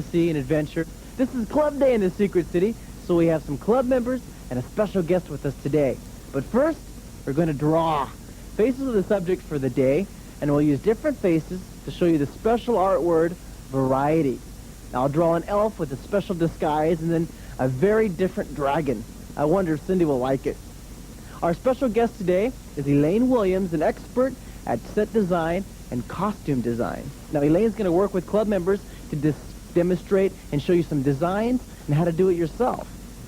fantasy and adventure. This is Club Day in the Secret City, so we have some club members and a special guest with us today. But first, we're going to draw. Faces are the subject for the day, and we'll use different faces to show you the special art word, variety. Now, I'll draw an elf with a special disguise and then a very different dragon. I wonder if Cindy will like it. Our special guest today is Elaine Williams, an expert at set design and costume design. Now, Elaine's going to work with club members to demonstrate and show you some designs and how to do it yourself.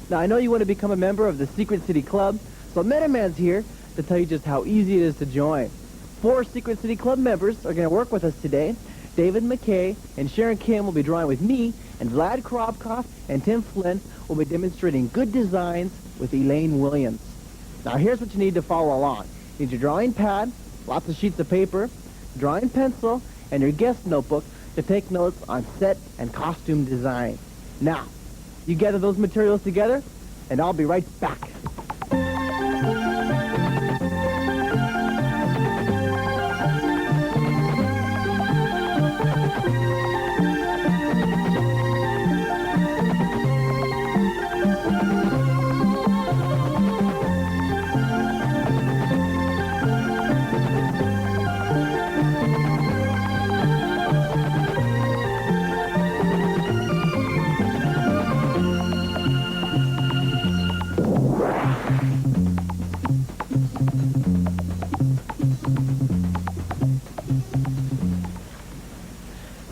Now, I know you want to become a member of the Secret City Club, so Metaman's here to tell you just how easy it is to join. 4 Secret City Club members are going to work with us today. David McKay and Sharon Kim will be drawing with me, and Vlad Kropkov and Tim Flynn will be demonstrating good designs with Elaine Williams. Now, here's what you need to follow along. You need your drawing pad, lots of sheets of paper, drawing pencil, and your guest notebook to take notes on set and costume design. Now, you gather those materials together, and I'll be right back.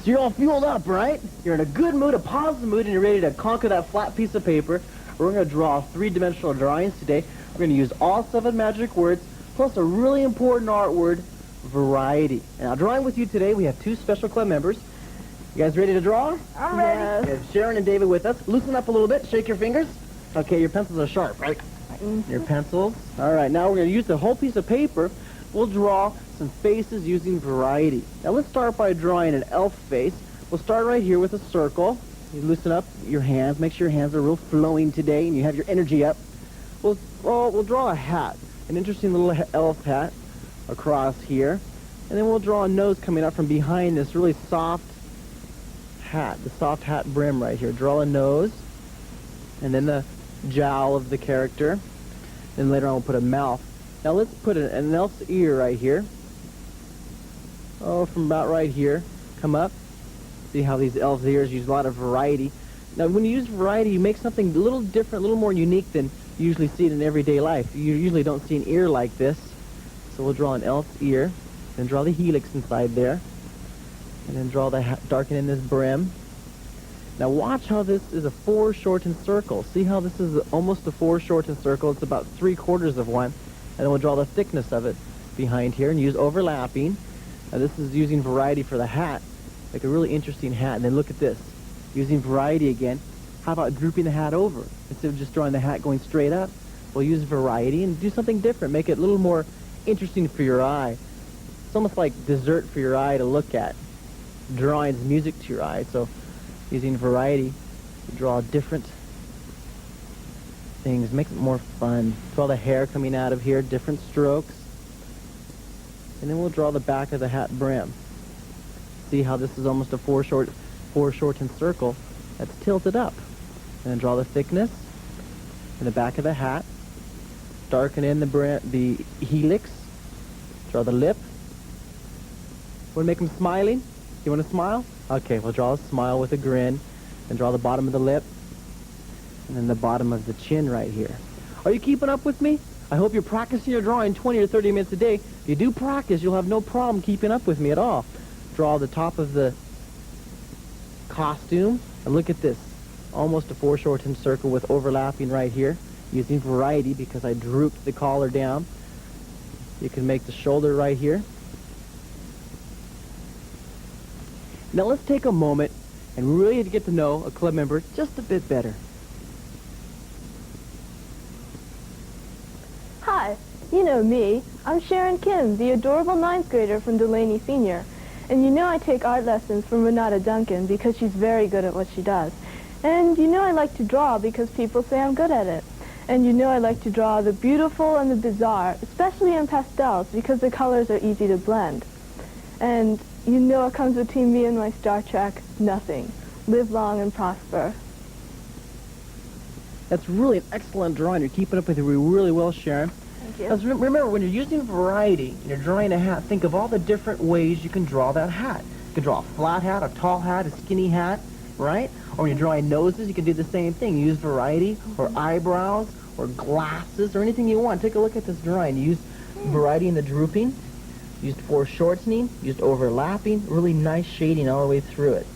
So you're all fueled up, right? You're in a good mood, a positive mood, and you're ready to conquer that flat piece of paper. We're going to draw 3-dimensional drawings today. We're going to use all 7 magic words, plus a really important art word, variety. And now, drawing with you today, we have 2 special club members. You guys ready to draw? I'm ready. We have Sharon and David with us. Loosen up a little bit. Shake your fingers. Okay, your pencils are sharp, right? Your pencils. All right, now we're going to use the whole piece of paper. We'll draw some faces using variety. Now let's start by drawing an elf face. We'll start right here with a circle. You loosen up your hands. Make sure your hands are real flowing today and you have your energy up. We'll draw a hat, an interesting little elf hat across here. And then we'll draw a nose coming up from behind this really soft hat, the soft hat brim right here. Draw a nose, and then the jowl of the character. Then later on we'll put a mouth. Now let's put an elf's ear right here. Oh, from about right here. Come up. See how these elf's ears use a lot of variety. Now when you use variety, you make something a little different, a little more unique than you usually see it in everyday life. You usually don't see an ear like this. So we'll draw an elf's ear, then draw the helix inside there, and then draw the darken in this brim. Now watch how this is a foreshortened circle. See how this is almost a foreshortened circle? It's about 3/4 of one. And then we'll draw the thickness of it behind here and use overlapping. Now this is using variety for the hat. Like a really interesting hat. And then look at this. Using variety again. How about drooping the hat over? Instead of just drawing the hat going straight up, we'll use variety and do something different. Make it a little more interesting for your eye. It's almost like dessert for your eye to look at. Drawing's music to your eye. So using variety, you draw different things, makes it more fun. Draw the hair coming out of here, different strokes. And then we'll draw the back of the hat brim. See how this is almost a foreshortened circle that's tilted up. And then draw the thickness in the back of the hat. Darken in the brim, the helix. Draw the lip. Want to make them smiling? You want to smile? Okay, we'll draw a smile with a grin. And draw the bottom of the lip. And then the bottom of the chin right here. Are you keeping up with me? I hope you're practicing your drawing 20 or 30 minutes a day. If you do practice, you'll have no problem keeping up with me at all. Draw the top of the costume. And look at this. Almost a foreshortened circle with overlapping right here. Using variety because I drooped the collar down. You can make the shoulder right here. Now let's take a moment and really get to know a club member just a bit better. Hi, you know me. I'm Sharon Kim, the adorable 9th grader from Delaney Senior. And you know I take art lessons from Renata Duncan because she's very good at what she does. And you know I like to draw because people say I'm good at it. And you know I like to draw the beautiful and the bizarre, especially in pastels because the colors are easy to blend. And you know what comes between me and my Star Trek? Nothing. Live long and prosper. That's really an excellent drawing. You're keeping up with it really well, Sharon. Thank you. Now, remember, when you're using variety and you're drawing a hat, think of all the different ways you can draw that hat. You can draw a flat hat, a tall hat, a skinny hat, right? Or when you're drawing noses, you can do the same thing. Use variety, or eyebrows, or glasses, or anything you want. Take a look at this drawing. Use variety in the drooping, used foreshortening, used overlapping, really nice shading all the way through it.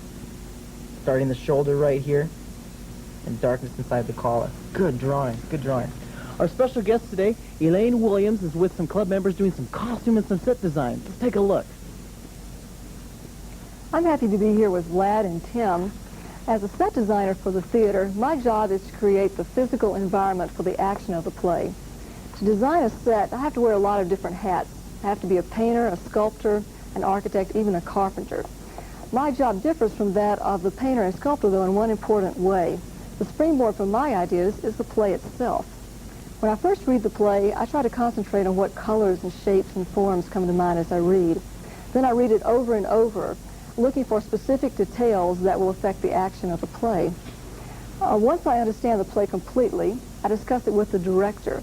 Starting the shoulder right here, and darkness inside the collar. Good drawing, good drawing. Our special guest today, Elaine Williams, is with some club members doing some costume and some set design. Let's take a look. I'm happy to be here with Vlad and Tim. As a set designer for the theater, my job is to create the physical environment for the action of the play. To design a set, I have to wear a lot of different hats. I have to be a painter, a sculptor, an architect, even a carpenter. My job differs from that of the painter and sculptor, though, in one important way. The springboard for my ideas is the play itself. When I first read the play, I try to concentrate on what colors and shapes and forms come to mind as I read. Then I read it over and over, looking for specific details that will affect the action of the play. Once I understand the play completely, I discuss it with the director.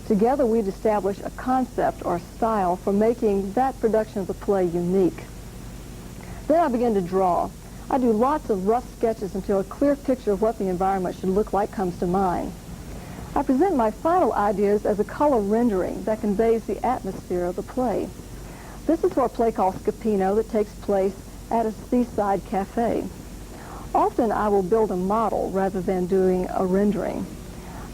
Together we'd establish a concept or style for making that production of the play unique. Then I begin to draw. I do lots of rough sketches until a clear picture of what the environment should look like comes to mind. I present my final ideas as a color rendering that conveys the atmosphere of the play. This is for a play called Scapino that takes place at a seaside cafe. Often I will build a model rather than doing a rendering.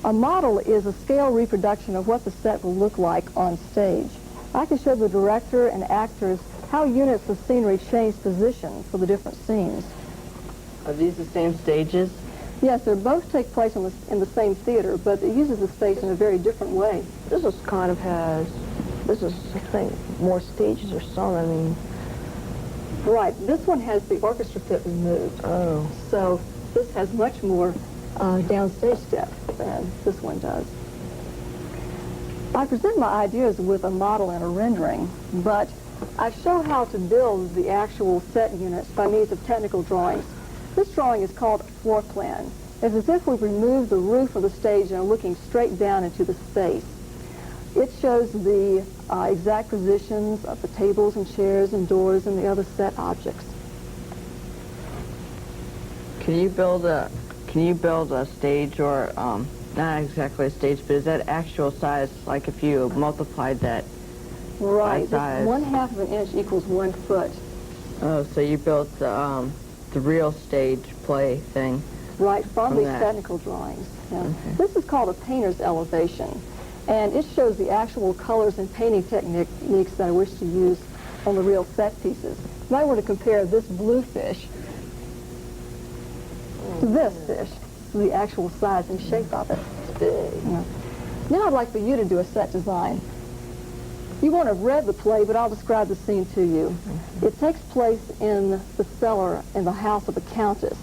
A model is a scale reproduction of what the set will look like on stage. I can show the director and actors how units of scenery change position for the different scenes. Are these the same stages? Yes, they both take place in the same theater, but it uses the space in a very different way. This is kind of has, this is, I think, more stages or some, I mean. Right, this one has the orchestra pit removed. Oh. So this has much more downstage depth than this one does. I present my ideas with a model and a rendering, but I show how to build the actual set units by means of technical drawings. This drawing is called a floor plan. It's as if we removed the roof of the stage and are looking straight down into the space. It shows the exact positions of the tables and chairs and doors and the other set objects. Can you build a stage or, not exactly a stage, but is that actual size, like if you multiplied that Right, by size? 1/2 of an inch equals 1 foot. Oh, so you built the real stage play thing. Right, from these that. technical drawings. Yeah. Okay. This is called a painter's elevation, and it shows the actual colors and painting techniques that I wish to use on the real set pieces. You might want to compare this blue fish to this fish, to the actual size and shape of it. It's big. Yeah. Now I'd like for you to do a set design. You won't have read the play, but I'll describe the scene to you. It takes place in the cellar in the house of a countess.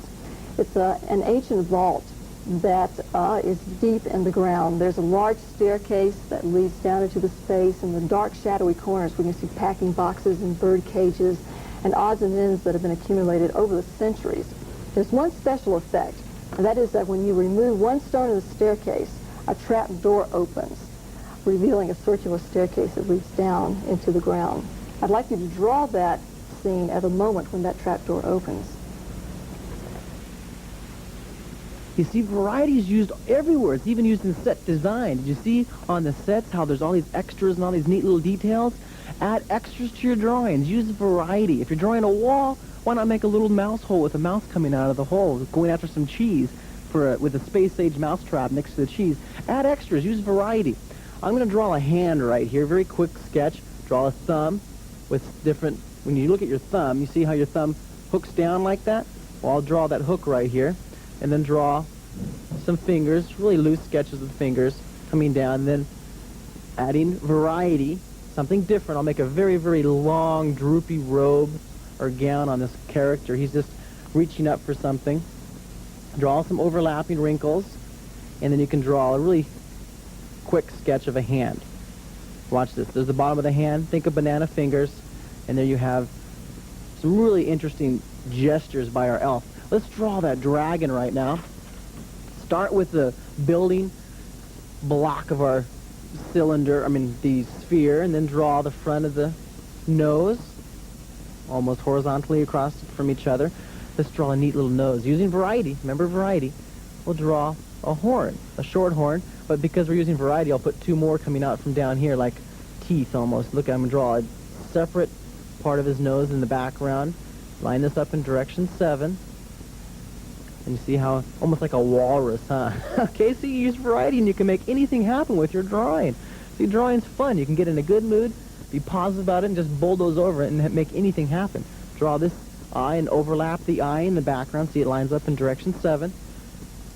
It's an ancient vault that is deep in the ground. There's a large staircase that leads down into the space. In the dark, shadowy corners, we can see packing boxes and bird cages and odds and ends that have been accumulated over the centuries. There's one special effect, and that is that when you remove one stone of the staircase, a trap door opens, revealing a circular staircase that leads down into the ground. I'd like you to draw that scene at a moment when that trap door opens. You see, variety is used everywhere. It's even used in set design. Did you see on the sets how there's all these extras and all these neat little details? Add extras to your drawings. Use variety. If you're drawing a wall, why not make a little mouse hole with a mouse coming out of the hole, going after some cheese with a space-age mouse trap next to the cheese? Add extras. Use variety. I'm going to draw a hand right here. Very quick sketch. Draw a thumb with different... When you look at your thumb, you see how your thumb hooks down like that? Well, I'll draw that hook right here. And then draw some fingers, really loose sketches of the fingers coming down, and then adding variety, something different. I'll make a very, very long, droopy robe or gown on this character. He's just reaching up for something. Draw some overlapping wrinkles, and then you can draw a really quick sketch of a hand. Watch this. There's the bottom of the hand. Think of banana fingers, and there you have some really interesting gestures by our elf. Let's draw that dragon right now. Start with the building block of our the sphere, and then draw the front of the nose almost horizontally across from each other. Let's draw a neat little nose. Using variety, remember variety, we'll draw a horn, a short horn, but because we're using variety, I'll put two more coming out from down here like teeth almost. Look, I'm going to draw a separate part of his nose in the background. Line this up in direction 7. And you see how, almost like a walrus, huh? Okay, so you use variety and you can make anything happen with your drawing. See, drawing's fun. You can get in a good mood, be positive about it, and just bulldoze over it and make anything happen. Draw this eye and overlap the eye in the background. See, it lines up in direction 7.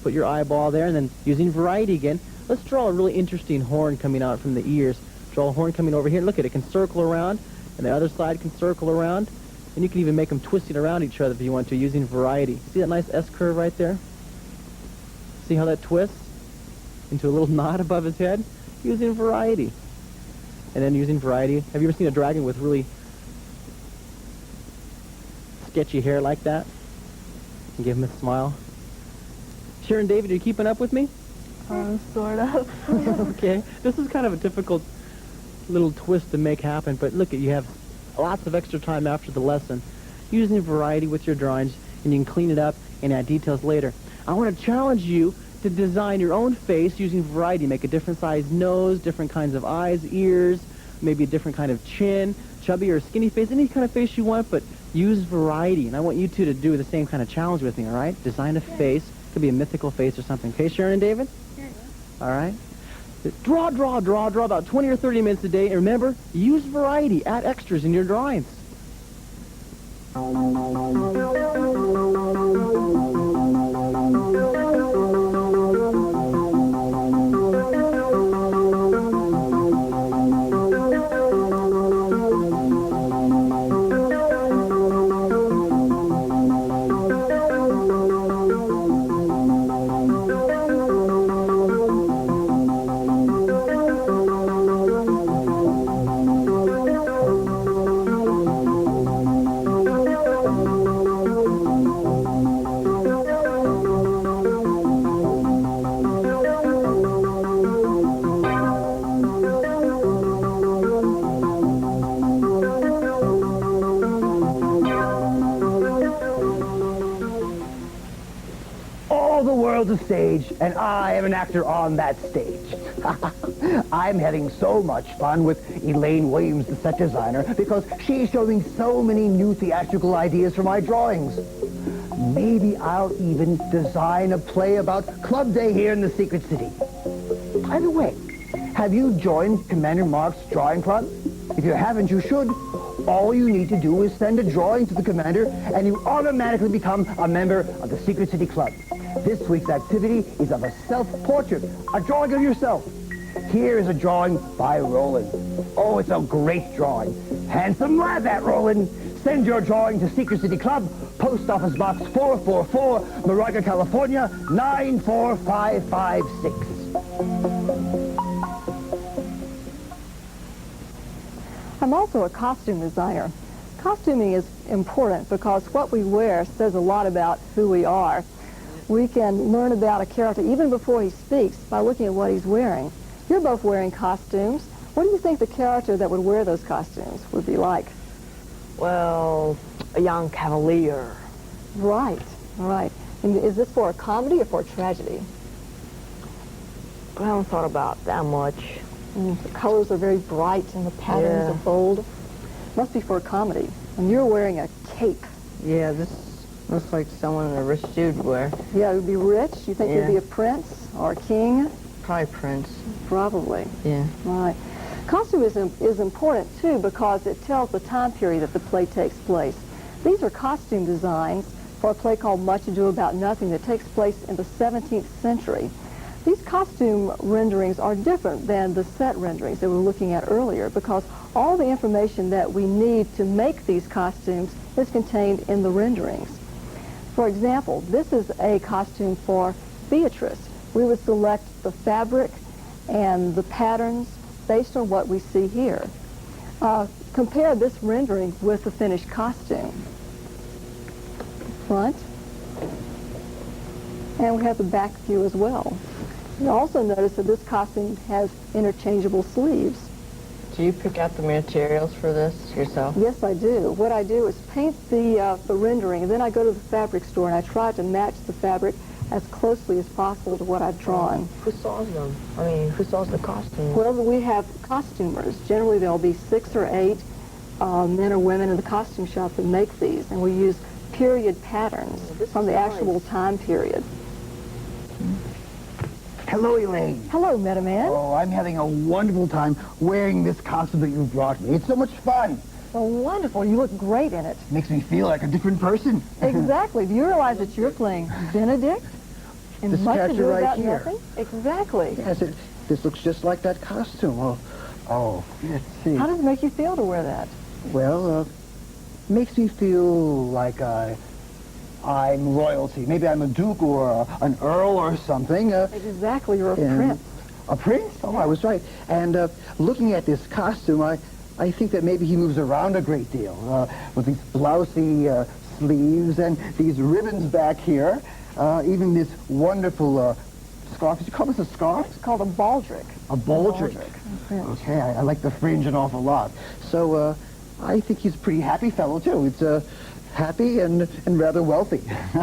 Put your eyeball there, and then using variety again, let's draw a really interesting horn coming out from the ears. Draw a horn coming over here. Look at it. It can circle around, and the other side can circle around. And you can even make them twisting around each other if you want to, using variety. See that nice S-curve right there? See how that twists into a little knot above his head? Using variety. And then using variety. Have you ever seen a dragon with really sketchy hair like that? And give him a smile. Sharon David, are you keeping up with me? Sort of. Okay. This is kind of a difficult little twist to make happen, but look, you have lots of extra time after the lesson using variety with your drawings, and you can clean it up and add details later. I want to challenge you to design your own face using variety. Make a different size nose, different kinds of eyes, ears, maybe a different kind of chin, chubby or skinny face, any kind of face you want, but use variety. And I want you two to do the same kind of challenge with me, all right? Design a face. Could be a mythical face or something. Okay, Sharon and David? Sure. All right. Draw about 20 or 30 minutes a day. And remember, use variety. Add extras in your drawings. A stage, and I am an actor on that stage. I'm having so much fun with Elaine Williams, the set designer, because she's showing so many new theatrical ideas for my drawings. Maybe I'll even design a play about Club Day here in the Secret City. By the way, have you joined Commander Mark's drawing club? If you haven't, you should. All you need to do is send a drawing to the commander, and you automatically become a member of the Secret City Club. This week's activity is of a self-portrait, a drawing of yourself. Here is a drawing by Roland. Oh, it's a great drawing. Handsome lad, that Roland. Send your drawing to Secret City Club, Post Office Box 444, Moraga, California, 94556. I'm also a costume designer. Costuming is important because what we wear says a lot about who we are. We can learn about a character even before he speaks by looking at what he's wearing. You're both wearing costumes. What do you think the character that would wear those costumes would be like? Well, a young cavalier. Right, right. And is this for a comedy or for a tragedy? I haven't thought about that much. The colors are very bright and the patterns are bold. Must be for a comedy. And you're wearing a cape. Yeah, this looks like someone a rich dude would wear. Yeah, it would be rich. You think you'd be a prince or a king? Probably prince. Probably. Yeah. Right. Costume is important, too, because it tells the time period that the play takes place. These are costume designs for a play called Much Ado About Nothing that takes place in the 17th century. These costume renderings are different than the set renderings that we were looking at earlier because all the information that we need to make these costumes is contained in the renderings. For example, this is a costume for Beatrice. We would select the fabric and the patterns based on what we see here. Compare this rendering with the finished costume. Front, And we have the back view as well. You'll also notice that this costume has interchangeable sleeves. Do you pick out the materials for this yourself? Yes, I do. What I do is paint the rendering, and then I go to the fabric store and I try to match the fabric as closely as possible to what I've drawn. Who saws them? I mean, who saws the costumes? Well, we have costumers. Generally, there'll be 6 or 8 men or women in the costume shop that make these, and we use period patterns from the actual time period. Hello, Elaine. Hello, Metaman. Oh, I'm having a wonderful time wearing this costume that you brought me. It's so much fun. Well, wonderful. You look great in it. Makes me feel like a different person. Exactly. Do you realize that you're playing Benedict? And This much character ado right about here. nothing? Exactly. Yes, this looks just like that costume. Oh, let's see. How does it make you feel to wear that? Well, makes me feel like I'm royalty. Maybe I'm a duke or an earl or something. Exactly. You're a and- prince. A prince? Oh, I was right. And looking at this costume, I think that maybe he moves around a great deal with these blousy sleeves and these ribbons back here. Even this wonderful scarf. Did you call this a scarf? It's called a baldric. A baldric. Fringe. Okay, I like the fringe an awful lot. So I think he's a pretty happy fellow, too. It's happy and rather wealthy.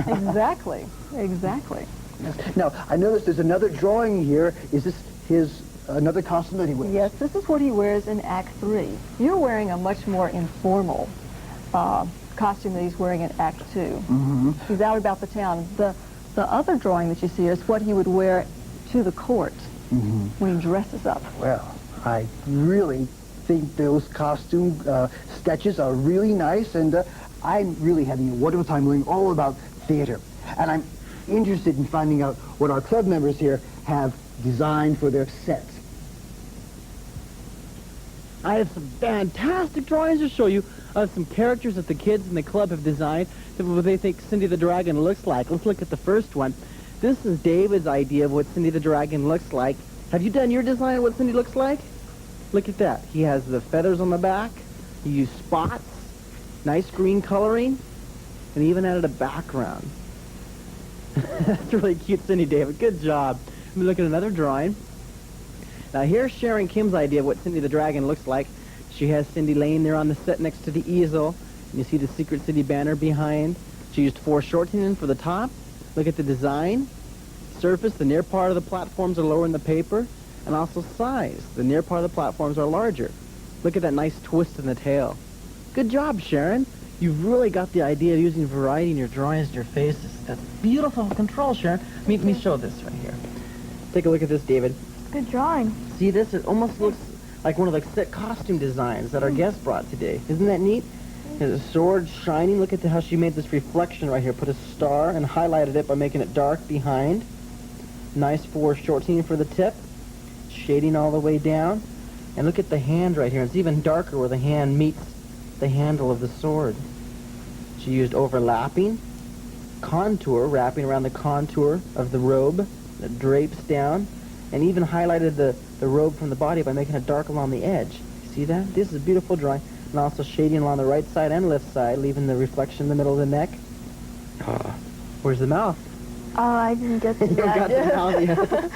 Exactly. Exactly. Now, I noticed there's another drawing here. Is this his another costume that he wears? Yes, this is what he wears in Act 3. You're wearing a much more informal costume that he's wearing in Act 2. Mm-hmm. He's out about the town. The other drawing that you see is what he would wear to the court when he dresses up. Well, I really think those costume sketches are really nice, and I'm really having a wonderful time learning all about theater. And I'm interested in finding out what our club members here have designed for their sets. I have some fantastic drawings to show you of some characters that the kids in the club have designed that what they think Cindy the Dragon looks like. Let's look at the first one. This is David's idea of what Cindy the Dragon looks like. Have you done your design of what Cindy looks like? Look at that. He has the feathers on the back. He used spots, nice green coloring, and he even added a background. That's really cute, Cindy, David. Good job. Let me look at another drawing. Now here's Sharon Kim's idea of what Cindy the Dragon looks like. She has Cindy laying there on the set next to the easel. And you see the Secret City banner behind. She used foreshortening for the top. Look at the design. Surface, the near part of the platforms are lower in the paper. And also size. The near part of the platforms are larger. Look at that nice twist in the tail. Good job, Sharon. You've really got the idea of using variety in your drawings and your faces. That's beautiful control, Sharon. Let me show this right here. Take a look at this, David. Good drawing. See this? It almost looks like one of the set costume designs that our guest brought today. Isn't that neat? There's a sword shining. Look at how she made this reflection right here. Put a star and highlighted it by making it dark behind. Nice foreshortening for the tip. Shading all the way down. And look at the hand right here. It's even darker where the hand meets the handle of the sword. She used overlapping, contour, wrapping around the contour of the robe that drapes down, and even highlighted the robe from the body by making it dark along the edge. See that? This is a beautiful drawing. And also shading along the right side and left side, leaving the reflection in the middle of the neck. Where's the mouth? Oh, I didn't get to You don't got the that. mouth yet.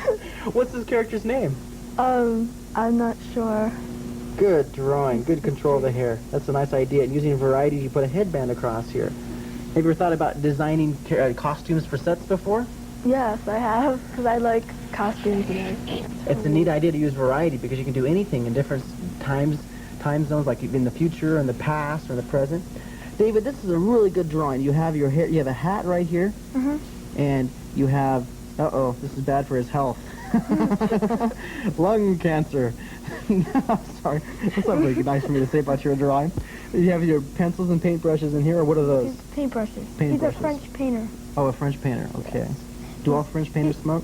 What's this character's name? I'm not sure. Good drawing. Good control of the hair. That's a nice idea. And using varieties, you put a headband across here. Have you ever thought about designing costumes for sets before? Yes, I have, because I like costumes and everything. It's a neat idea to use variety because you can do anything in different time zones, like in the future, in the past, or in the present. David, this is a really good drawing. You have your hair. You have a hat right here, and you have. This is bad for his health. Lung cancer. No, sorry. That's not really nice for me to say about your drawing. You have your pencils and paintbrushes in here, or what are those? He's paintbrushes. He's Paintbrushes. a French painter. Oh, a French painter. Okay. Do all French painters smoke?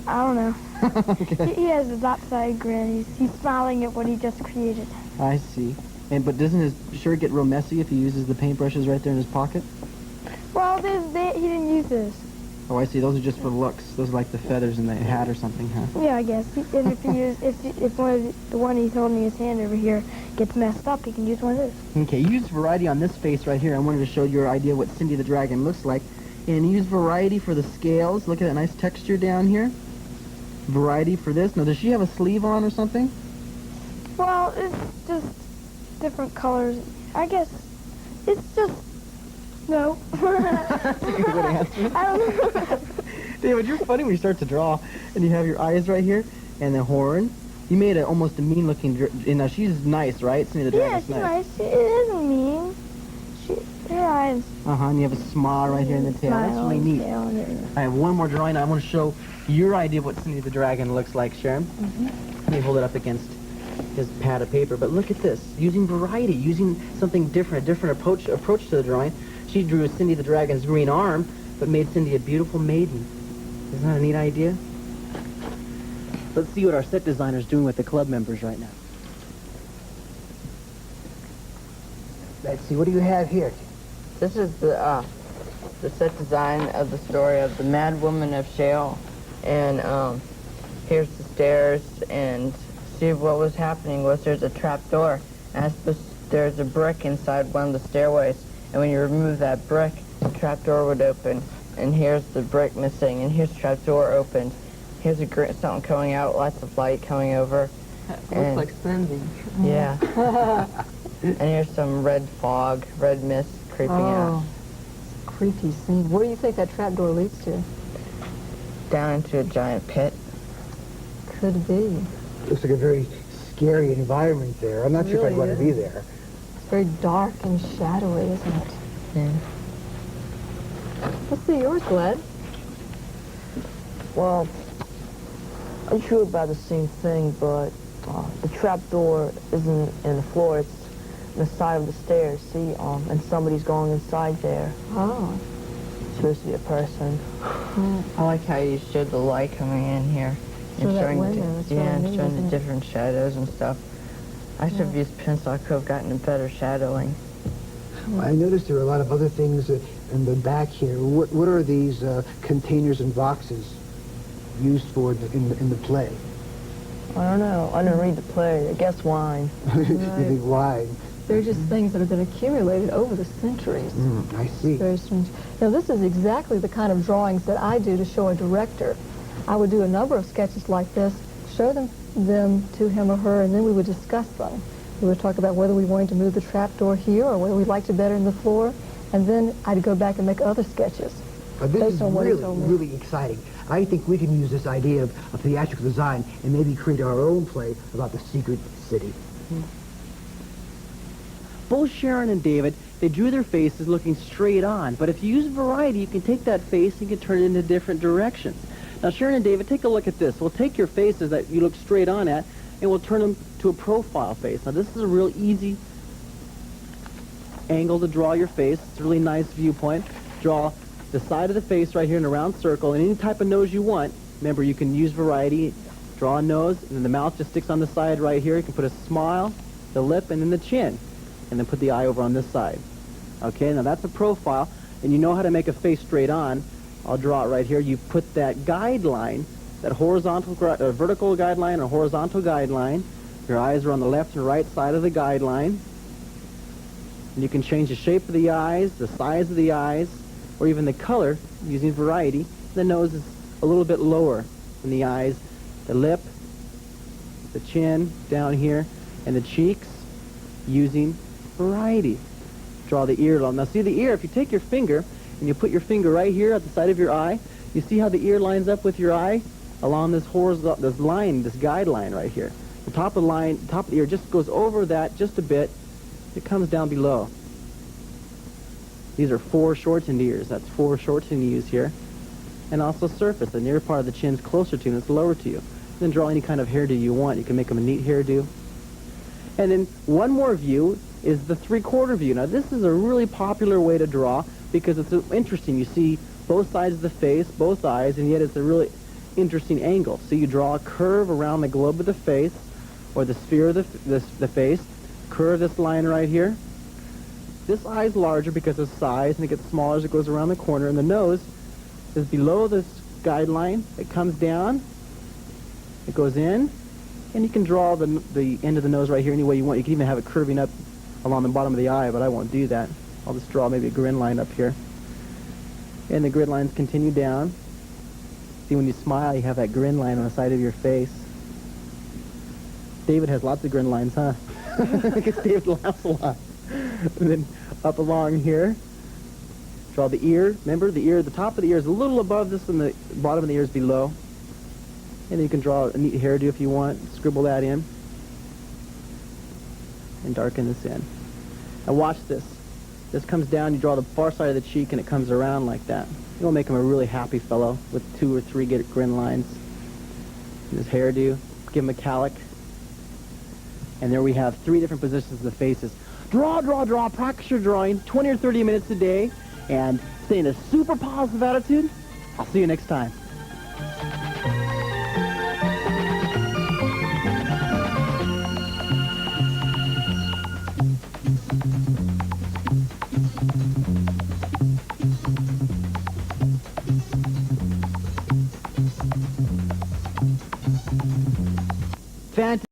I don't know. Okay. He has a lopsided grin. He's smiling at what he just created. I see. But doesn't his shirt get real messy if he uses the paintbrushes right there in his pocket? Well, he didn't use this. Oh, I see. Those are just for looks. Those are like the feathers in the hat or something, huh? Yeah, I guess. And if the one he's holding in his hand over here gets messed up, he can use one of those. Okay, you used variety on this face right here. I wanted to show your idea what Cindy the Dragon looks like. And use variety for the scales. Look at that nice texture down here. Variety for this. Now, does she have a sleeve on or something? Well, it's just different colors. I guess it's just no. That's a good way to answer. I don't know. David, you're funny when you start to draw and you have your eyes right here and the horn. You made almost a mean-looking. Now she's nice, right? Cindy the Yeah, Dragon's she's nice. nice. She isn't mean. Her eyes. And you have a smile right here in the tail. That's smile really and neat. tail and everything. I have one more drawing. I want to show your idea of what Cindy the Dragon looks like, Sharon. Let me hold it up against his pad of paper. But look at this. Using variety, using something different, a different approach to the drawing. She drew Cindy the Dragon's green arm, but made Cindy a beautiful maiden. Isn't that a neat idea? Let's see what our set designer's doing with the club members right now. Let's see, what do you have here? This is the set design of the story of the Mad Woman of Shale. And here's the stairs, and see what was happening was there's a trap door, and there's a brick inside one of the stairways, and when you remove that brick, the trap door would open, and here's the brick missing, and here's the trap door opened. Here's something coming out, lots of light coming over. Looks like Cindy. Yeah. And here's some red fog, red mist creeping out. Creepy scene. Where do you think that trapdoor leads to? Down into a giant pit. Could be. Looks like a very scary environment there. I'm not sure if I'd want to be there. It's very dark and shadowy, isn't it? Yeah. Let's see yours, Glad. Well, I'm sure about the same thing, but the trap door isn't in the floor, it's in the side of the stairs, see? And somebody's going inside there. Oh. It's supposed to be a person. I like how you showed the light coming in here. Through that window, it's really and neat, showing isn't the it? different shadows and stuff. I should have used pencil. I could have gotten a better shadowing. I noticed there are a lot of other things in the back here. What are these containers and boxes used for in the play? I don't know. I didn't read the play. I guess wine. You think why? They're just things that have been accumulated over the centuries. I see. Very strange. Now, this is exactly the kind of drawings that I do to show a director. I would do a number of sketches like this, show them to him or her, and then we would discuss them. We would talk about whether we wanted to move the trapdoor here or whether we liked it better in the floor, and then I'd go back and make other sketches. This based is on what he really, told me. really exciting. I think we can use this idea of theatrical design and maybe create our own play about the secret city. Both Sharon and David, they drew their faces looking straight on, but if you use variety, you can take that face and you can turn it into different directions. Now, Sharon and David, take a look at this. We'll take your faces that you look straight on at, and we'll turn them to a profile face. Now, this is a real easy angle to draw your face. It's a really nice viewpoint. Draw the side of the face right here in a round circle, and any type of nose you want. Remember, you can use variety. Draw a nose, and then the mouth just sticks on the side right here. You can put a smile, the lip, and then the chin, and then put the eye over on this side. Okay, now that's a profile, and you know how to make a face straight on. I'll draw it right here. You put that guideline, that horizontal, vertical guideline or horizontal guideline. Your eyes are on the left and right side of the guideline. And you can change the shape of the eyes, the size of the eyes, or even the color using variety. The nose is a little bit lower than the eyes. The lip, the chin down here, and the cheeks using variety. Draw the ear along. Now see the ear, if you take your finger and you put your finger right here at the side of your eye, you see how the ear lines up with your eye along this horizontal, this line, this guideline right here. The top of the line, top of the ear just goes over that just a bit. It comes down below. These are 4 shortened ears. That's 4 shortened ears here. And also surface. The near part of the chin's closer to you and it's lower to you. Then draw any kind of hairdo you want. You can make them a neat hairdo. And then one more view is the 3/4 view. Now this is a really popular way to draw because it's interesting. You see both sides of the face, both eyes, and yet it's a really interesting angle. So you draw a curve around the globe of the face, or the sphere of the face, curve this line right here. This eye is larger because of size, and it gets smaller as it goes around the corner, and the nose is below this guideline. It comes down, it goes in, and you can draw the end of the nose right here any way you want. You can even have it curving up along the bottom of the eye, but I won't do that. I'll just draw maybe a grin line up here. And the grid lines continue down. See, when you smile, you have that grin line on the side of your face. David has lots of grin lines, huh? Because David laughs a lot. And then up along here, draw the ear. Remember, the ear, the top of the ear is a little above this and the bottom of the ear is below. And then you can draw a neat hairdo if you want. Scribble that in. And darken this in. Now watch this. This comes down, you draw the far side of the cheek, and it comes around like that. It'll make him a really happy fellow with 2 or 3 grin lines. And his hairdo, give him a calic. And there we have 3 different positions of the faces. Draw, draw, draw, practice your drawing 20 or 30 minutes a day, and stay in a super positive attitude. I'll see you next time. Fantastic.